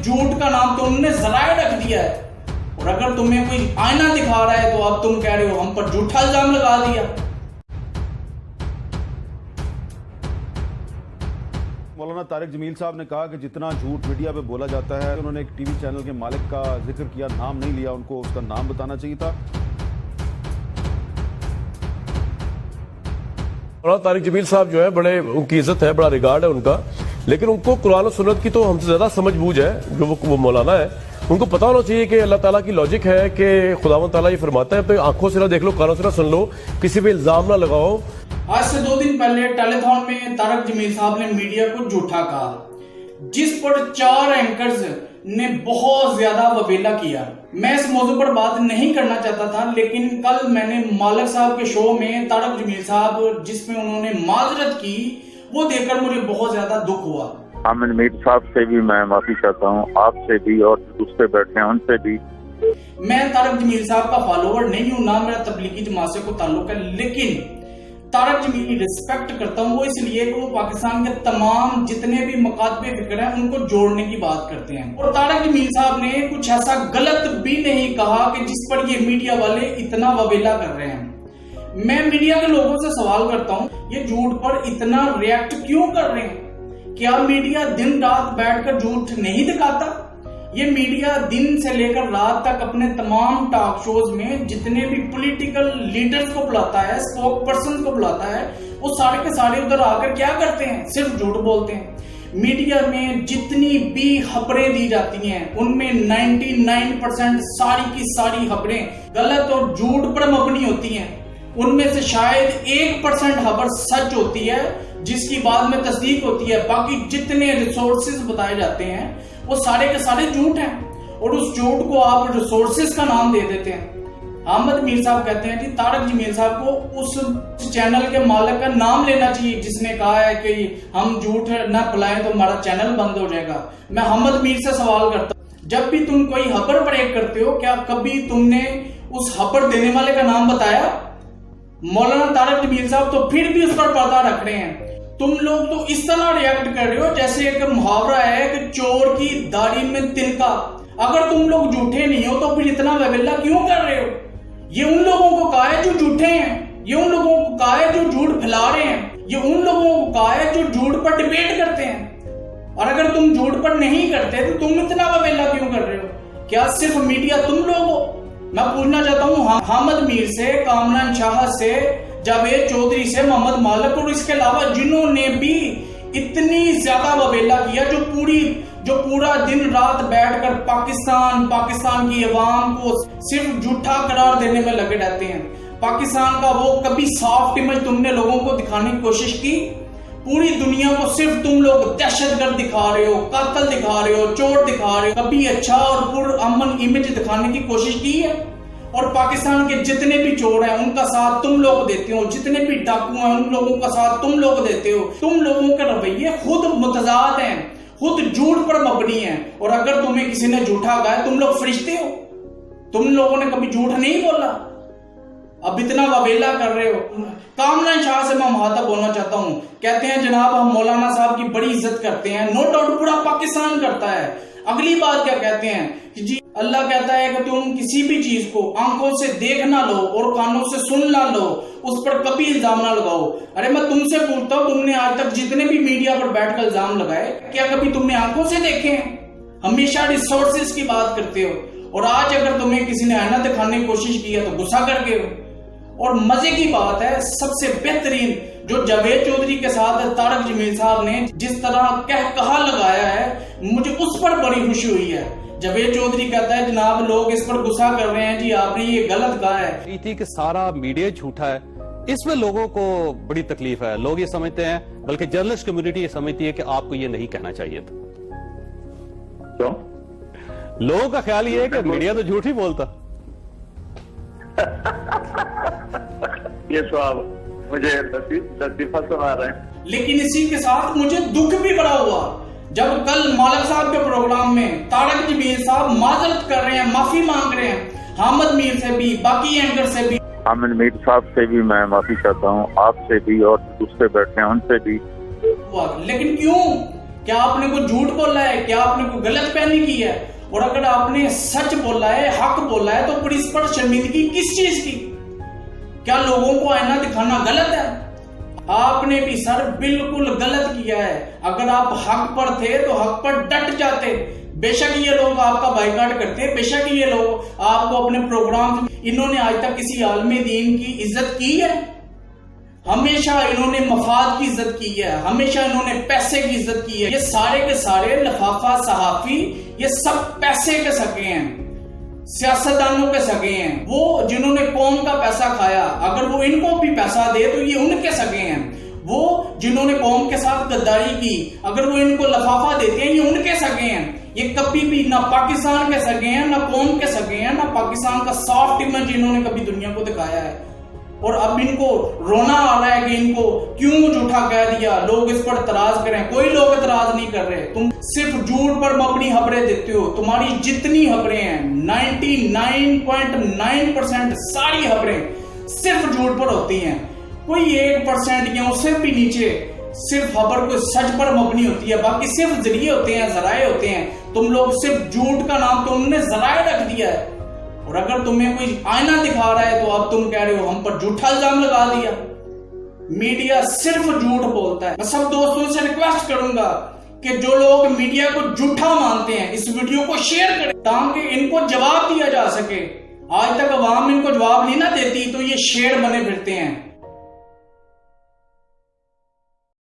झूठ का नाम तो उन्होंने ज़राए रख दिया है, और अगर तुम्हें कोई आईना दिखा रहा है तो अब तुम कह रहे हो हम पर झूठा इल्जाम लगा दिया। मौलाना तारिक जमील साहब ने कहा कि जितना झूठ मीडिया पे बोला जाता है, उन्होंने एक टीवी चैनल के मालिक का जिक्र किया, नाम नहीं लिया, उनको उसका नाम बताना चाहिए था। मौलाना तारिक जमील साहब जो है बड़े, उनकी इज्जत है, बड़ा रिगार्ड है उनका, लेकिन उनको कुरान और सुन्नत की तो हमसे ज्यादा समझ बूझ है। जो वो मौलाना है, उनको पता होना चाहिए कि अल्लाह ताला की लॉजिक है कि खुदावंद ताला ये फरमाता है, तो आंखों से ना देख लो, कानों से ना सुन लो, किसी पे इल्जाम ना लगाओ। आज से 2 दिन पहले टेलीथॉन में तारिक जमील साहब ने मीडिया को झूठा कहा, जिस पर 4 एंकर्स ने बहुत ज्यादा वबेला किया। मैं इस मौजू पर बात नहीं करना चाहता था, लेकिन कल मैंने मालिक साहब के शो में तारिक जमील साहब जिसमें उन्होंने माजरत की, वो देखकर मुझे बहुत ज्यादा दुख हुआ। आमिर मीर साहब से भी मैं माफी चाहता हूँ, आपसे भी और दूसरे बैठे हैं उनसे भी। मैं तारिक जमील साहब का फॉलोवर नहीं हूँ, ना मेरा तबलीगी जमात से कोई ताल्लुक है, लेकिन तारिक जमील की रिस्पेक्ट करता हूँ। वो इसलिए कि वो पाकिस्तान के तमाम जितने भी मकातबे फिक्र हैं उनको जोड़ने की बात करते हैं, और तारिक जमील साहब ने कुछ ऐसा गलत भी नहीं कहा कि जिस पर ये मीडिया वाले इतना वबेला कर रहे हैं। मैं मीडिया के लोगों से सवाल करता हूँ, ये झूठ पर इतना रिएक्ट क्यों कर रहे हैं? क्या मीडिया दिन रात बैठकर झूठ नहीं दिखाता? ये मीडिया दिन से लेकर रात तक अपने तमाम टॉक शोज में जितने भी पॉलिटिकल लीडर्स को बुलाता है, स्पोक पर्सन को बुलाता है, वो सारे के सारे उधर आकर क्या करते हैं? सिर्फ झूठ बोलते हैं। मीडिया में जितनी भी खबरें दी जाती हैं, उनमें 99% सारी की सारी खबरें गलत और झूठ पर मबनी होती हैं। उनमें से शायद 1% खबर सच होती है, जिसकी बाद में तस्दीक होती है। बाकी जितने रिसोर्सेज बताए जाते हैं वो सारे के सारे झूठ हैं, और उस झूठ को आप रिसोर्सेज का नाम दे देते हैं। अहमद मीर साहब कहते हैं कि तारिक जमील साहब को उस चैनल के मालिक का नाम लेना चाहिए जिसने कहा है कि हम झूठ न फैलाएं तो हमारा चैनल बंद हो जाएगा। मैं अहमद मीर से सवाल करता हूं, जब भी तुम कोई खबर ब्रेक करते हो, क्या कभी तुमने उस खबर देने वाले का नाम बताया? मौलाना तारिक जमील साहब तो फिर भी उस पर पर्दा रख रहे हैं। तुम लोग तो इस तरह रिएक्ट कर रहे हो जैसे एक मुहावरा है कि चोर की दाढ़ी में तिनका। अगर तुम लोग झूठे नहीं हो तो फिर इतना वेबेला क्यों कर रहे हो? ये उन लोगों को कहा है जो झूठे हैं, ये उन लोगों को कहा है जो झूठ फैला रहे हैं, ये उन लोगों को कहा है जो झूठ पर डिबेट करते हैं। और अगर तुम झूठ पर नहीं करते तो तुम इतना वेबेला क्यों कर रहे हो? क्या सिर्फ मीडिया तुम लोग हो? मैं पूछना चाहता हूँ हामिद मीर से, कामरान शाह से, जावेद चौधरी से, मोहम्मद मालिक और इसके अलावा जिन्होंने भी इतनी ज्यादा वबेला किया, जो पूरा दिन रात बैठकर पाकिस्तान की अवाम को सिर्फ झूठा करार देने में लगे रहते हैं। पाकिस्तान का वो कभी सॉफ्ट इमेज तुमने लोगों को दिखाने की कोशिश की? पूरी दुनिया को सिर्फ तुम लोग दहशतगर्द दिखा रहे हो, कातिल दिखा रहे हो, चोर दिखा रहे हो। कभी अच्छा और पुरअमन इमेज दिखाने की कोशिश की है? और पाकिस्तान के जितने भी चोर हैं उनका साथ तुम लोग देते हो, जितने भी डाकू हैं उन लोगों का साथ तुम लोग देते हो। तुम लोगों के रवैये खुद मुतजाद हैं, खुद झूठ पर मबनी है। और अगर तुम्हें किसी ने झूठा कहा तुम लोग फरिश्ते हो? तुम लोगों ने कभी झूठ नहीं बोला, अब इतना वबेला कर रहे हो। कामरान शाह से मैं मुहातब बोलना चाहता हूँ, कहते हैं जनाब हम मौलाना साहब की बड़ी इज्जत करते हैं। नो डाउट पूरा पाकिस्तान करता है। अगली बात क्या कहते हैं कि जी अल्लाह कहता है कि तुम किसी भी चीज को आंखों से देख ना लो और कानों से सुन ना लो, उस पर कभी इल्जाम ना लगाओ। अरे मैं तुमसे पूछता हूँ, तुमने आज तक जितने भी मीडिया पर बैठकर इल्जाम लगाए, क्या कभी तुमने आंखों से देखे हैं? हमेशा रिसोर्सेज की बात करते हो, और आज अगर तुम्हें किसी ने आईना दिखाने की कोशिश की है तो गुस्सा करके हो। और मजे की बात है, सबसे बेहतरीन जो जावेद चौधरी के साथ तारिक जमील साहब ने जिस तरह कहा लगाया है, मुझे उस पर बड़ी खुशी हुई है। जावेद चौधरी कहता है जनाब लोग इस पर गुस्सा कर रहे हैं, जी आपने ये गलत कहा है। थी कि सारा मीडिया झूठा है, इसमें लोगों को बड़ी तकलीफ है। लोग ये समझते हैं, बल्कि जर्नलिस्ट कम्युनिटी ये समझती है कि आपको ये नहीं कहना चाहिए था। क्यों? लोगों का ख्याल ये है कि मीडिया तो झूठ ही बोलता। ये सवाल मुझे लतीफा सुना रहे हैं। लेकिन इसी के साथ मुझे दुख भी बड़ा हुआ जब कल मालिक साहब के प्रोग्राम में तारिक जमील साहब माजरत कर रहे हैं, माफी मांग रहे हैं, हामिद मीर से भी, बाकी एंकर से भी। आमिर मीर साहब से भी मैं माफी चाहता हूँ, आपसे भी और दूसरे बैठे हैं उनसे भी। लेकिन क्यों क्या आपने कोई झूठ बोला है, क्या आपने कोई गलत फहमी की है? और अगर आपने सच बोला है, हक बोला है, तो फिर इस पर शर्मिंदगी किस चीज की? क्या लोगों को आईना दिखाना गलत है? आपने भी सर बिल्कुल गलत किया है। अगर आप हक पर थे तो हक पर डट जाते। बेशक ये लोग आपका बाइकाट करते, बेशक ये लोग आपको अपने प्रोग्राम, इन्होंने आज तक किसी आलमी दीन की इज्जत की है? हमेशा इन्होंने मफाद की इज्जत की है, हमेशा इन्होंने पैसे की इज्जत की है। ये सारे के सारे लफाफा सहाफी, ये सब पैसे के सगे हैं, सियासतदानों के सगे हैं। वो जिन्होंने कौम का पैसा खाया, अगर वो इनको भी पैसा दे तो ये उनके सगे हैं। वो जिन्होंने कौम के साथ गद्दारी की, अगर वो इनको लफाफा देते हैं, ये उनके सगे हैं। ये कभी भी ना पाकिस्तान के सगे हैं, ना कौम के सगे हैं, ना पाकिस्तान का सॉफ्ट इमेज इन्होंने कभी दुनिया को दिखाया है। और अब इनको रोना आ रहा है कि इनको क्यों झूठा कह दिया, लोग इस पर एतराज करें। कोई लोग एतराज नहीं कर रहे, तुम सिर्फ झूठ पर मबनी खबरें देते हो। तुम्हारी जितनी खबरें हैं 99.9% सारी खबरें सिर्फ झूठ पर होती हैं। कोई 1% या उससे भी नीचे सिर्फ खबर को सच पर मबनी होती है, बाकी सिर्फ जरिए होते हैं, जराए होते हैं। तुम लोग सिर्फ झूठ का नाम तुमने जराए रख दिया है। और अगर तुम्हें कोई आईना दिखा रहा है तो अब तुम कह रहे हो हम पर झूठा इल्जाम लगा दिया। मीडिया सिर्फ झूठ बोलता है। मैं सब दोस्तों से रिक्वेस्ट करूंगा कि जो लोग मीडिया को झूठा मानते हैं, इस वीडियो को शेयर करें ताकि इनको जवाब दिया जा सके। आज तक अवाम इनको जवाब नहीं ना देती तो ये शेर बने फिरते हैं।